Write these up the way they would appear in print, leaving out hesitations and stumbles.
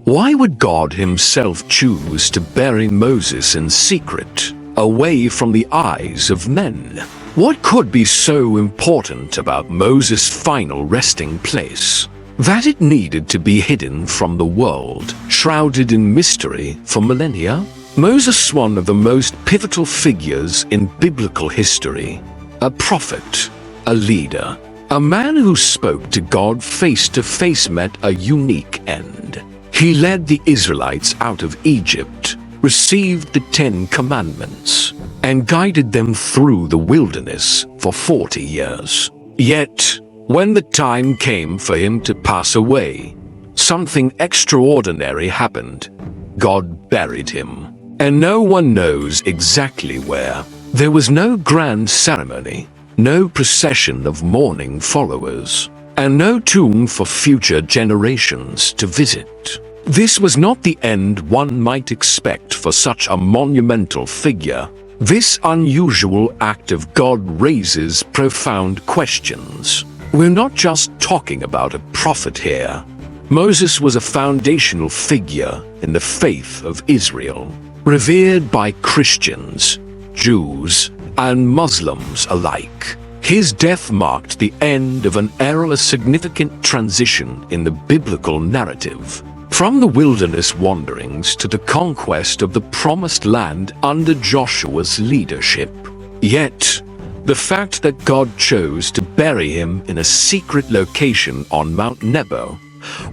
Why would God himself choose to bury Moses in secret, away from the eyes of men? What could be so important about Moses' final resting place that it needed to be hidden from the world, shrouded in mystery for millennia? Moses, one of the most pivotal figures in biblical history, a prophet, a leader, a man who spoke to God face to face, met a unique end. He led the Israelites out of Egypt, received the 10 Commandments, and guided them through the wilderness for 40 years. Yet, when the time came for him to pass away, something extraordinary happened. God buried him, and no one knows exactly where. There was no grand ceremony, no procession of mourning followers, and no tomb for future generations to visit. This was not the end one might expect for such a monumental figure. This unusual act of God raises profound questions. We're not just talking about a prophet here. Moses was a foundational figure in the faith of Israel, revered by Christians, Jews, and Muslims alike. His death marked the end of an era, a significant transition in the biblical narrative, from the wilderness wanderings to the conquest of the promised land under Joshua's leadership. Yet, the fact that God chose to bury him in a secret location on Mount Nebo,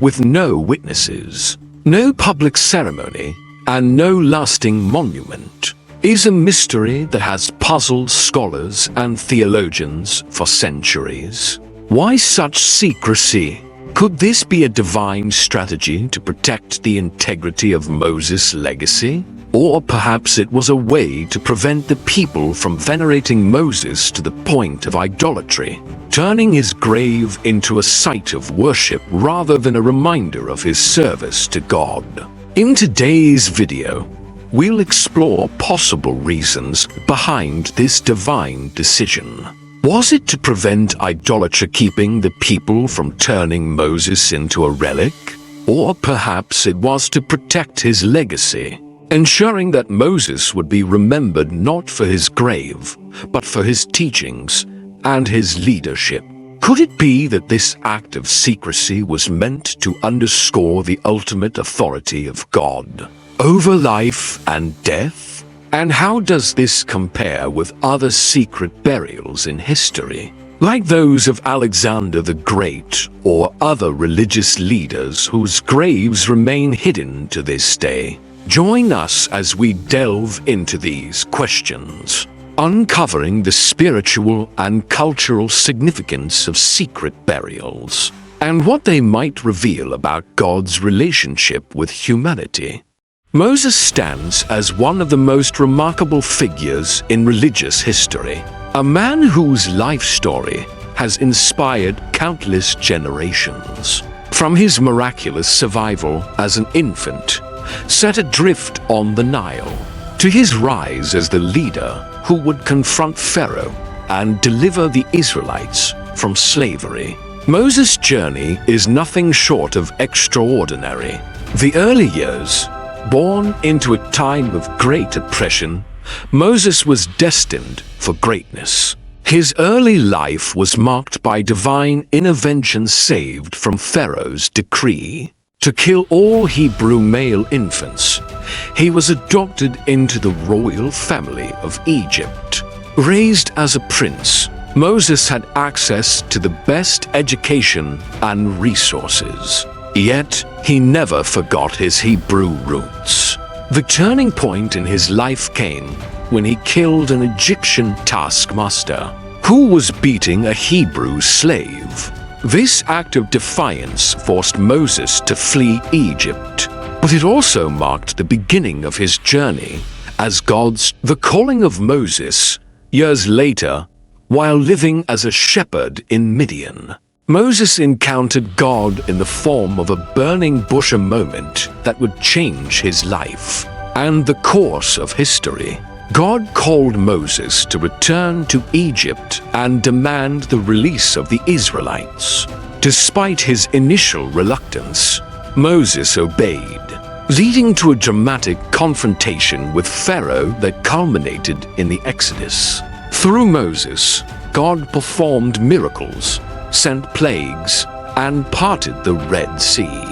with no witnesses, no public ceremony, and no lasting monument, is a mystery that has puzzled scholars and theologians for centuries. Why such secrecy? Could this be a divine strategy to protect the integrity of Moses' legacy? Or perhaps it was a way to prevent the people from venerating Moses to the point of idolatry, turning his grave into a site of worship rather than a reminder of his service to God. In today's video, we'll explore possible reasons behind this divine decision. Was it to prevent idolatry, keeping the people from turning Moses into a relic? Or perhaps it was to protect his legacy, ensuring that Moses would be remembered not for his grave, but for his teachings and his leadership. Could it be that this act of secrecy was meant to underscore the ultimate authority of God over life and death? And how does this compare with other secret burials in history, like those of Alexander the Great or other religious leaders whose graves remain hidden to this day? Join us as we delve into these questions, uncovering the spiritual and cultural significance of secret burials, and what they might reveal about God's relationship with humanity. Moses stands as one of the most remarkable figures in religious history, a man whose life story has inspired countless generations. From his miraculous survival as an infant, set adrift on the Nile, to his rise as the leader who would confront Pharaoh and deliver the Israelites from slavery, Moses' journey is nothing short of extraordinary. The early years, born into a time of great oppression, Moses was destined for greatness. His early life was marked by divine intervention, saved from Pharaoh's decree to kill all Hebrew male infants. He was adopted into the royal family of Egypt. Raised as a prince, Moses had access to the best education and resources. Yet, he never forgot his Hebrew roots. The turning point in his life came when he killed an Egyptian taskmaster who was beating a Hebrew slave. This act of defiance forced Moses to flee Egypt, but it also marked the beginning of his journey as God's. The calling of Moses, years later, while living as a shepherd in Midian. Moses encountered God in the form of a burning bush, a moment that would change his life and the course of history. God called Moses to return to Egypt and demand the release of the Israelites. Despite his initial reluctance, Moses obeyed, leading to a dramatic confrontation with Pharaoh that culminated in the Exodus. Through Moses, God performed miracles, sent plagues, and parted the Red Sea,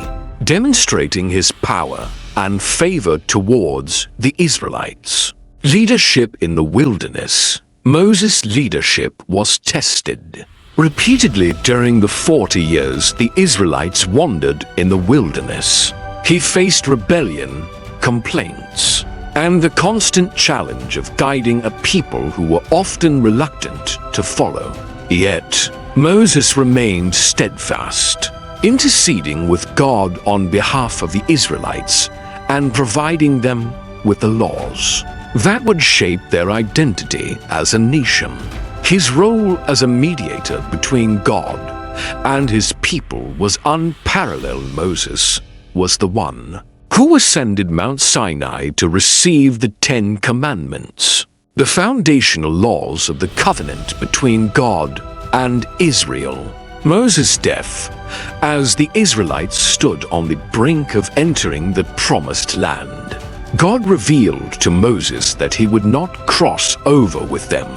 demonstrating his power and favor towards the Israelites. Leadership in the wilderness. Moses' leadership was tested. Repeatedly during the 40 years the Israelites wandered in the wilderness, he faced rebellion, complaints, and the constant challenge of guiding a people who were often reluctant to follow. Yet, Moses remained steadfast, interceding with God on behalf of the Israelites and providing them with the laws that would shape their identity as a nation. His role as a mediator between God and his people was unparalleled. Moses was the one who ascended Mount Sinai to receive the 10 Commandments, the foundational laws of the covenant between God and Israel. Moses' death, as the Israelites stood on the brink of entering the promised land. God revealed to Moses that he would not cross over with them.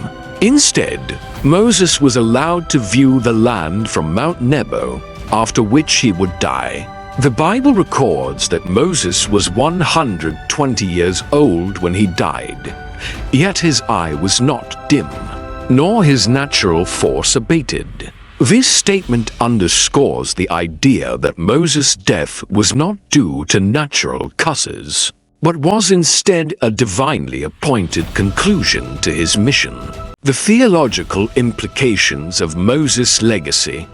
Instead, Moses was allowed to view the land from Mount Nebo, after which he would die. The Bible records that Moses was 120 years old when he died, yet his eye was not dim, nor his natural force abated. This statement underscores the idea that Moses' death was not due to natural causes, but was instead a divinely appointed conclusion to his mission. The theological implications of Moses' legacy.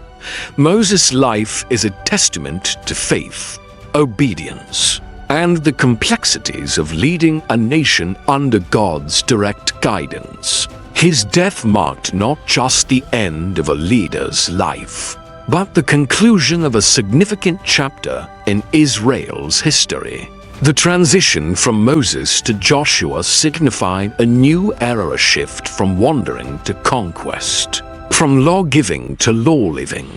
Moses' life is a testament to faith, obedience, and the complexities of leading a nation under God's direct guidance. His death marked not just the end of a leader's life, but the conclusion of a significant chapter in Israel's history. The transition from Moses to Joshua signified a new era, a shift from wandering to conquest, from law-giving to law-living.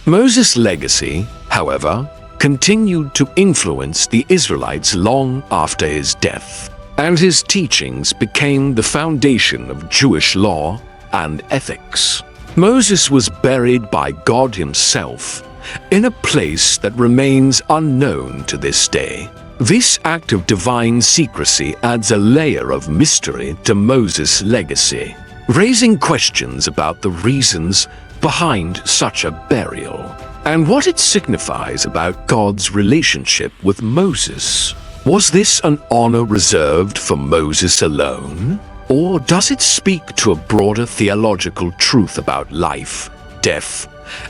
Moses' legacy, however, continued to influence the Israelites long after his death, and his teachings became the foundation of Jewish law and ethics. Moses was buried by God himself in a place that remains unknown to this day. This act of divine secrecy adds a layer of mystery to Moses' legacy, raising questions about the reasons behind such a burial and what it signifies about God's relationship with Moses. Was this an honor reserved for Moses alone? Or does it speak to a broader theological truth about life, death,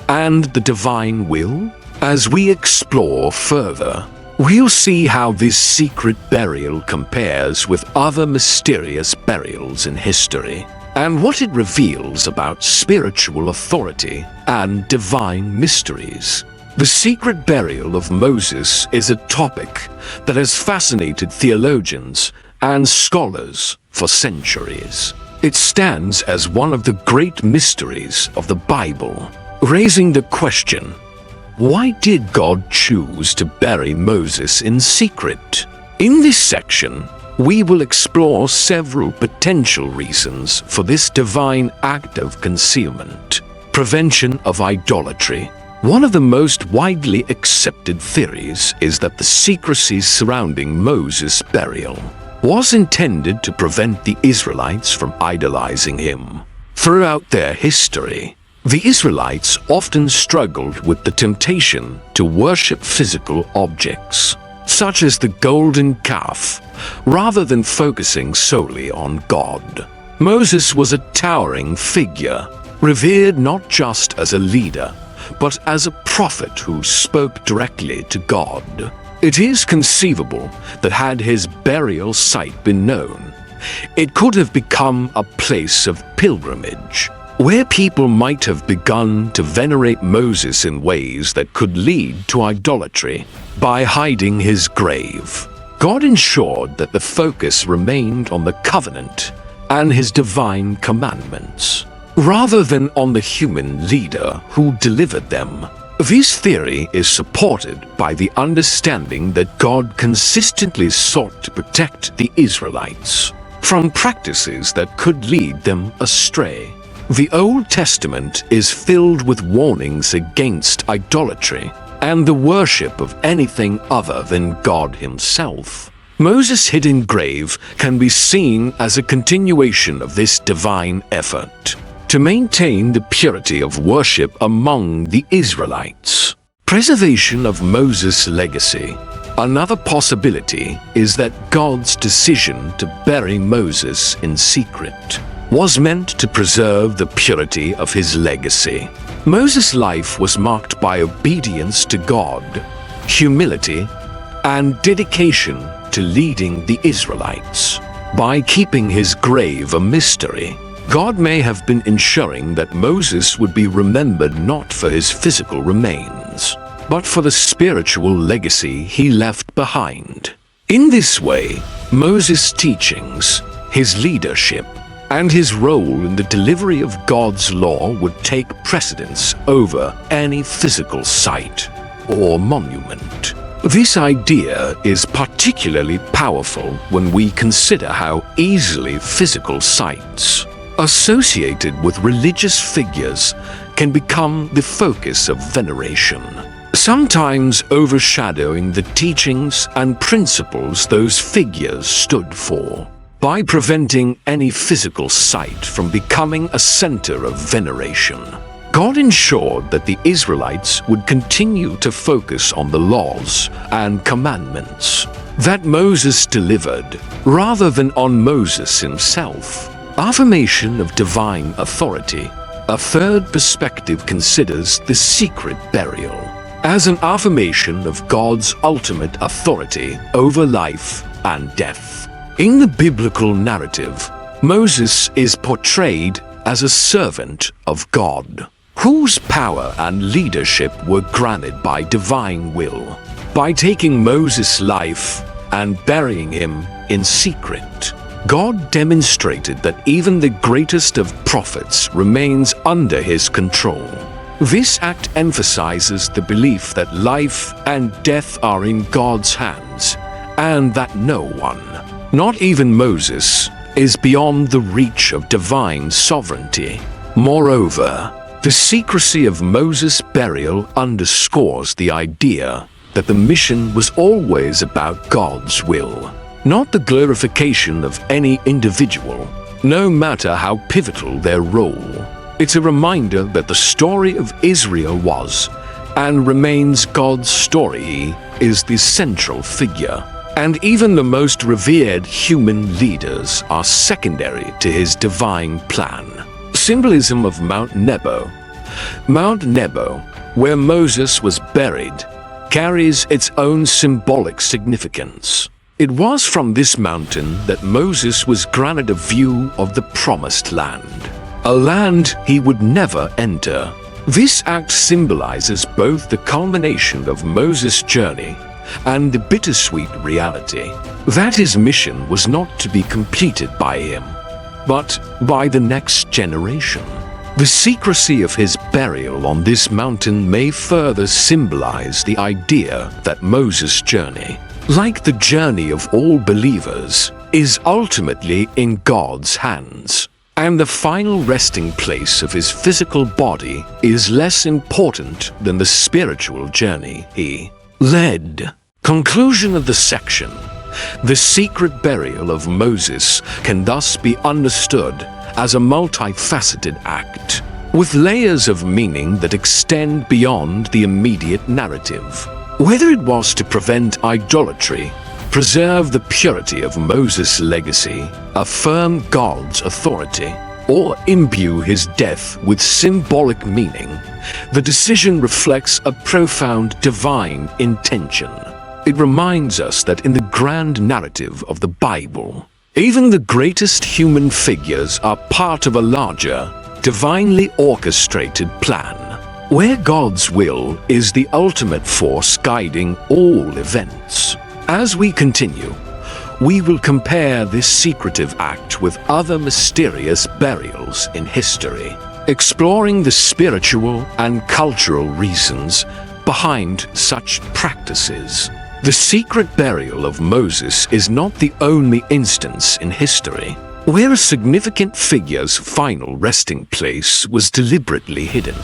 and the divine will? As we explore further, we'll see how this secret burial compares with other mysterious burials in history, and what it reveals about spiritual authority and divine mysteries. The secret burial of Moses is a topic that has fascinated theologians and scholars for centuries. It stands as one of the great mysteries of the Bible, raising the question, why did God choose to bury Moses in secret? In this section, we will explore several potential reasons for this divine act of concealment. Prevention of idolatry. One of the most widely accepted theories is that the secrecy surrounding Moses' burial was intended to prevent the Israelites from idolizing him. Throughout their history, the Israelites often struggled with the temptation to worship physical objects, such as the golden calf, rather than focusing solely on God. Moses was a towering figure, revered not just as a leader, but as a prophet who spoke directly to God. It is conceivable that had his burial site been known, it could have become a place of pilgrimage, where people might have begun to venerate Moses in ways that could lead to idolatry. By hiding his grave, God ensured that the focus remained on the covenant and his divine commandments, rather than on the human leader who delivered them. This theory is supported by the understanding that God consistently sought to protect the Israelites from practices that could lead them astray. The Old Testament is filled with warnings against idolatry and the worship of anything other than God himself. Moses' hidden grave can be seen as a continuation of this divine effort to maintain the purity of worship among the Israelites. Preservation of Moses' legacy. Another possibility is that God's decision to bury Moses in secret was meant to preserve the purity of his legacy. Moses' life was marked by obedience to God, humility, and dedication to leading the Israelites. By keeping his grave a mystery, God may have been ensuring that Moses would be remembered not for his physical remains, but for the spiritual legacy he left behind. In this way, Moses' teachings, his leadership, and his role in the delivery of God's law would take precedence over any physical site or monument. This idea is particularly powerful when we consider how easily physical sites associated with religious figures can become the focus of veneration, sometimes overshadowing the teachings and principles those figures stood for. By preventing any physical site from becoming a center of veneration, God ensured that the Israelites would continue to focus on the laws and commandments that Moses delivered, rather than on Moses himself. Affirmation of divine authority. A third perspective considers the secret burial as an affirmation of God's ultimate authority over life and death. In the biblical narrative, Moses is portrayed as a servant of God, whose power and leadership were granted by divine will. By taking Moses' life and burying him in secret, God demonstrated that even the greatest of prophets remains under his control. This act emphasizes the belief that life and death are in God's hands, and that no one, not even Moses, is beyond the reach of divine sovereignty. Moreover, the secrecy of Moses' burial underscores the idea that the mission was always about God's will, not the glorification of any individual, no matter how pivotal their role. It's a reminder that the story of Israel was and remains God's story. He is the central figure, and even the most revered human leaders are secondary to his divine plan. Symbolism of Mount Nebo. Mount Nebo, where Moses was buried, carries its own symbolic significance. It was from this mountain that Moses was granted a view of the Promised Land, a land he would never enter. This act symbolizes both the culmination of Moses' journey and the bittersweet reality that his mission was not to be completed by him, but by the next generation. The secrecy of his burial on this mountain may further symbolize the idea that Moses' journey, like the journey of all believers, is ultimately in God's hands, and the final resting place of his physical body is less important than the spiritual journey he led. Conclusion of the section. The secret burial of Moses can thus be understood as a multifaceted act, with layers of meaning that extend beyond the immediate narrative. Whether it was to prevent idolatry, preserve the purity of Moses' legacy, affirm God's authority, or imbue his death with symbolic meaning, the decision reflects a profound divine intention. It reminds us that in the grand narrative of the Bible, even the greatest human figures are part of a larger, divinely orchestrated plan, where God's will is the ultimate force guiding all events. As we continue, we will compare this secretive act with other mysterious burials in history, exploring the spiritual and cultural reasons behind such practices. The secret burial of Moses is not the only instance in history where a significant figure's final resting place was deliberately hidden.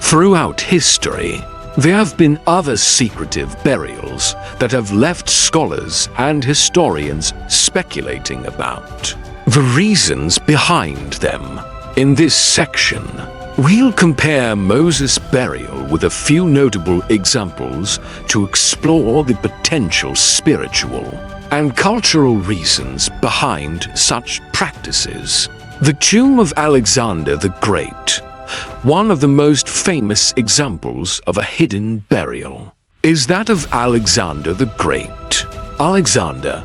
Throughout history, there have been other secretive burials that have left scholars and historians speculating about the reasons behind them. In this section, we'll compare Moses' burial with a few notable examples to explore the potential spiritual and cultural reasons behind such practices. The tomb of Alexander the Great, one of the most famous examples of a hidden burial, is that of Alexander the Great. Alexander,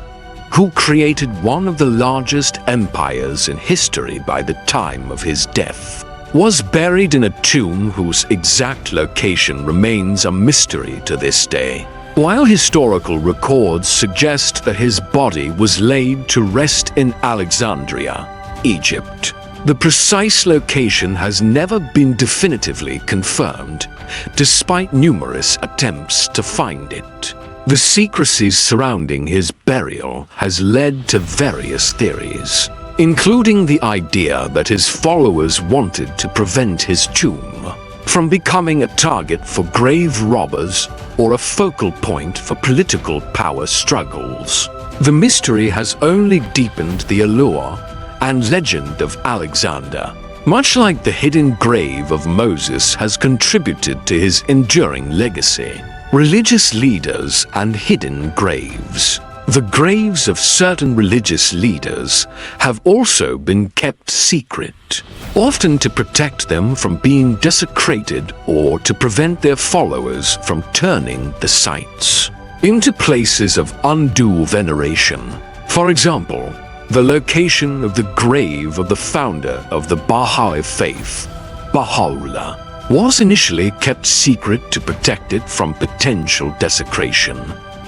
who created one of the largest empires in history by the time of his death, was buried in a tomb whose exact location remains a mystery to this day. While historical records suggest that his body was laid to rest in Alexandria, Egypt, the precise location has never been definitively confirmed, despite numerous attempts to find it. The secrecy surrounding his burial has led to various theories, including the idea that his followers wanted to prevent his tomb from becoming a target for grave robbers or a focal point for political power struggles. The mystery has only deepened the allure and legend of Alexander, much like the hidden grave of Moses has contributed to his enduring legacy. Religious leaders and hidden graves. The graves of certain religious leaders have also been kept secret, often to protect them from being desecrated or to prevent their followers from turning the sites into places of undue veneration. For example, the location of the grave of the founder of the Baha'i faith, Baha'u'llah, was initially kept secret to protect it from potential desecration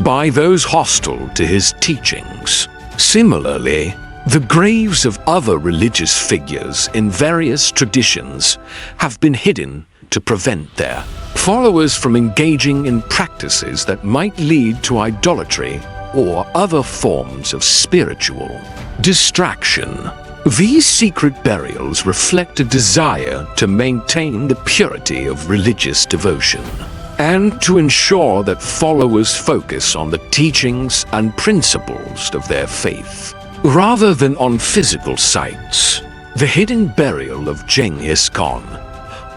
by those hostile to his teachings. Similarly, the graves of other religious figures in various traditions have been hidden to prevent their followers from engaging in practices that might lead to idolatry or other forms of spiritual distraction. These secret burials reflect a desire to maintain the purity of religious devotion and to ensure that followers focus on the teachings and principles of their faith, rather than on physical sites. The hidden burial of Genghis Khan.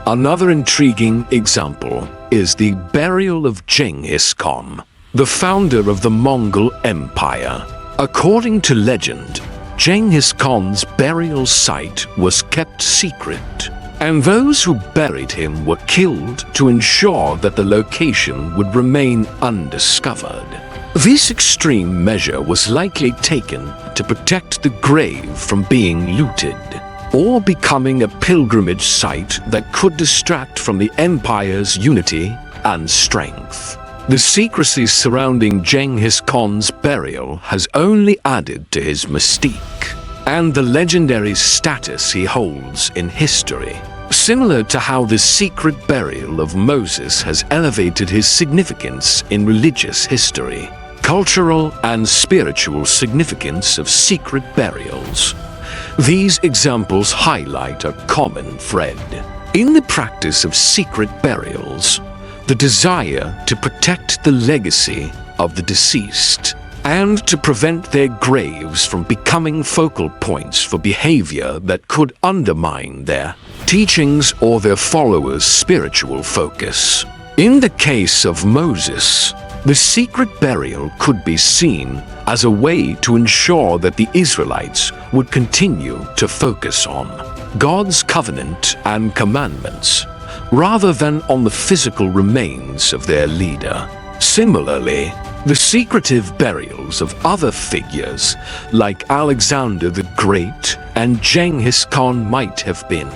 Another intriguing example is the burial of Genghis Khan, the founder of the Mongol Empire. According to legend, Genghis Khan's burial site was kept secret, and those who buried him were killed to ensure that the location would remain undiscovered. This extreme measure was likely taken to protect the grave from being looted or becoming a pilgrimage site that could distract from the empire's unity and strength. The secrecy surrounding Genghis Khan's burial has only added to his mystique and the legendary status he holds in history. Similar to how the secret burial of Moses has elevated his significance in religious history, cultural and spiritual significance of secret burials. These examples highlight a common thread in the practice of secret burials: the desire to protect the legacy of the deceased and to prevent their graves from becoming focal points for behavior that could undermine their teachings or their followers' spiritual focus. In the case of Moses, the secret burial could be seen as a way to ensure that the Israelites would continue to focus on God's covenant and commandments, rather than on the physical remains of their leader. Similarly, the secretive burials of other figures like Alexander the Great and Genghis Khan might have been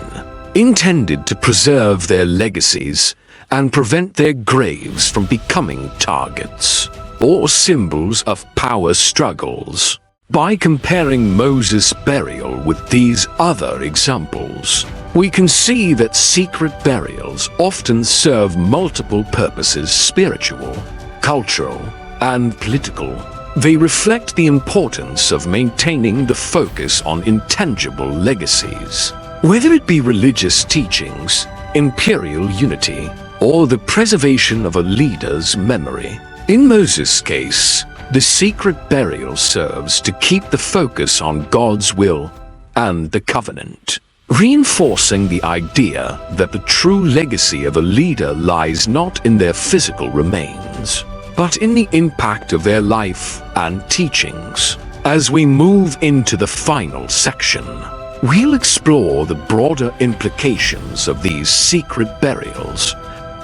intended to preserve their legacies and prevent their graves from becoming targets or symbols of power struggles. By comparing Moses' burial with these other examples, we can see that secret burials often serve multiple purposes: spiritual, cultural, and political. They reflect the importance of maintaining the focus on intangible legacies. Whether it be religious teachings, imperial unity, or the preservation of a leader's memory. In Moses' case, the secret burial serves to keep the focus on God's will and the covenant, reinforcing the idea that the true legacy of a leader lies not in their physical remains, but in the impact of their life and teachings. As we move into the final section, we'll explore the broader implications of these secret burials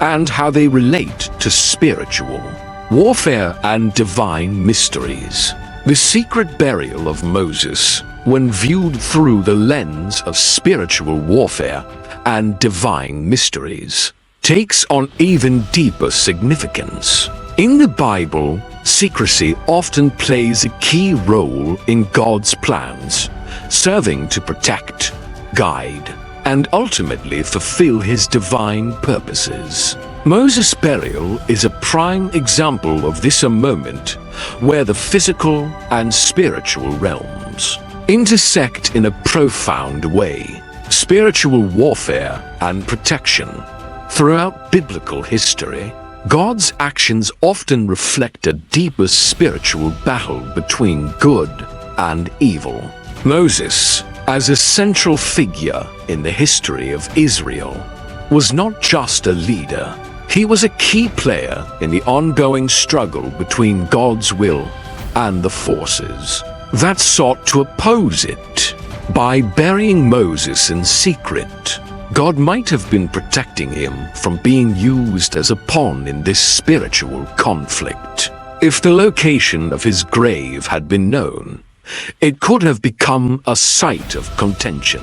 and how they relate to spiritual warfare and divine mysteries. The secret burial of Moses, when viewed through the lens of spiritual warfare and divine mysteries, takes on even deeper significance. In the Bible, secrecy often plays a key role in God's plans, serving to protect, guide, and ultimately fulfill his divine purposes. Moses' burial is a prime example of this, a moment where the physical and spiritual realms intersect in a profound way. Spiritual warfare and protection. Throughout biblical history, God's actions often reflect a deeper spiritual battle between good and evil. Moses, as a central figure in the history of Israel, was not just a leader. He was a key player in the ongoing struggle between God's will and the forces that sought to oppose it. By burying Moses in secret, God might have been protecting him from being used as a pawn in this spiritual conflict. If the location of his grave had been known, it could have become a site of contention,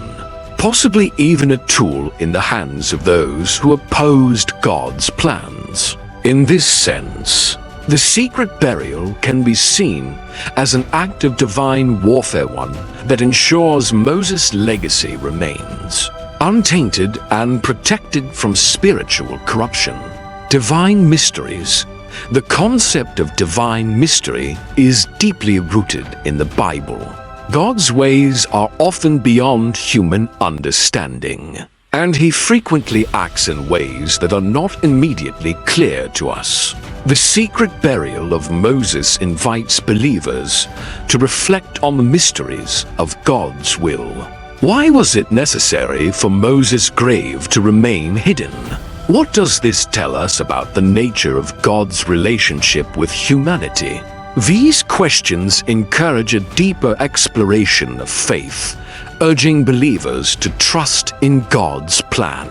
possibly even a tool in the hands of those who opposed God's plans. In this sense, the secret burial can be seen as an act of divine warfare, one that ensures Moses' legacy remains untainted and protected from spiritual corruption. Divine mysteries. The concept of divine mystery is deeply rooted in the Bible. God's ways are often beyond human understanding, and he frequently acts in ways that are not immediately clear to us. The secret burial of Moses invites believers to reflect on the mysteries of God's will. Why was it necessary for Moses' grave to remain hidden? What does this tell us about the nature of God's relationship with humanity? These questions encourage a deeper exploration of faith, urging believers to trust in God's plan,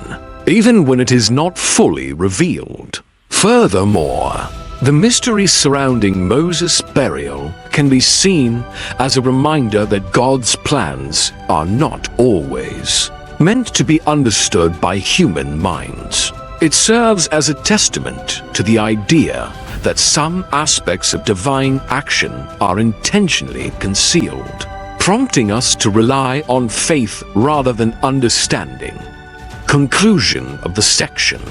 even when it is not fully revealed. Furthermore, the mystery surrounding Moses' burial can be seen as a reminder that God's plans are not always meant to be understood by human minds. It serves as a testament to the idea that some aspects of divine action are intentionally concealed, prompting us to rely on faith rather than understanding. Conclusion of the section.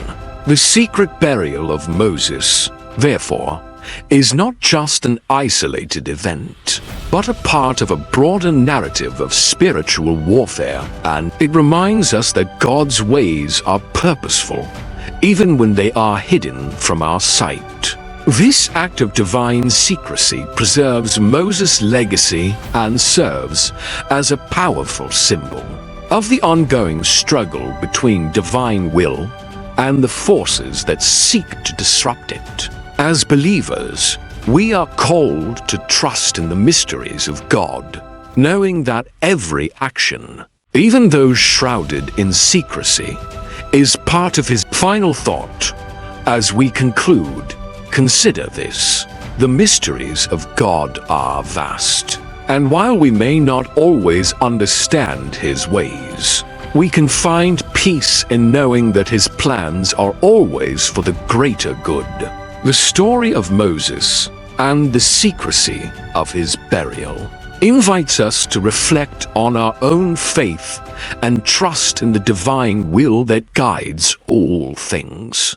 The secret burial of Moses, therefore, is not just an isolated event, but a part of a broader narrative of spiritual warfare, and it reminds us that God's ways are purposeful, even when they are hidden from our sight. This act of divine secrecy preserves Moses' legacy and serves as a powerful symbol of the ongoing struggle between divine will and the forces that seek to disrupt it. As believers, we are called to trust in the mysteries of God, knowing that every action, even those shrouded in secrecy, is part of his final thought. As we conclude, consider this: the mysteries of God are vast, and while we may not always understand his ways, we can find peace in knowing that his plans are always for the greater good. The story of Moses and the secrecy of his burial invites us to reflect on our own faith and trust in the divine will that guides all things.